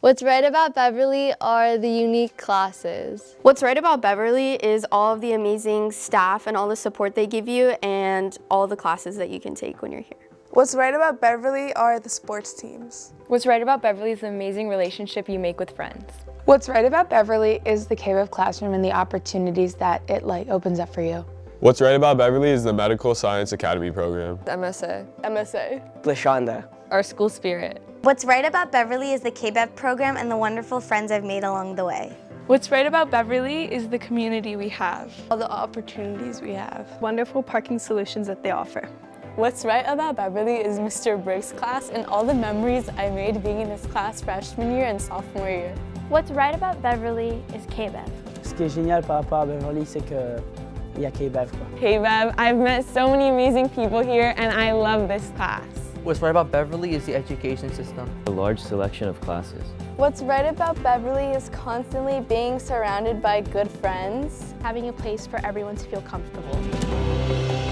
What's right about Beverly are the unique classes. What's right about Beverly is all of the amazing staff and all the support they give you and all the classes that you can take when you're here. What's right about Beverly are the sports teams. What's right about Beverly is the amazing relationship you make with friends. What's right about Beverly is the KBEV classroom and the opportunities that it opens up for you. What's right about Beverly is the Medical Science Academy program. MSA. Lashonda. Our school spirit. What's right about Beverly is the KBEV program and the wonderful friends I've made along the way. What's right about Beverly is the community we have. All the opportunities we have. Wonderful parking solutions that they offer. What's right about Beverly is Mr. Briggs' class and all the memories I made being in his class freshman year and sophomore year. What's right about Beverly is KBEV. Ce qui est génial par rapport à Beverly, c'est que il y a KBEV. KBEV, I've met so many amazing people here and I love this class. What's right about Beverly is the education system. A large selection of classes. What's right about Beverly is constantly being surrounded by good friends. Having a place for everyone to feel comfortable.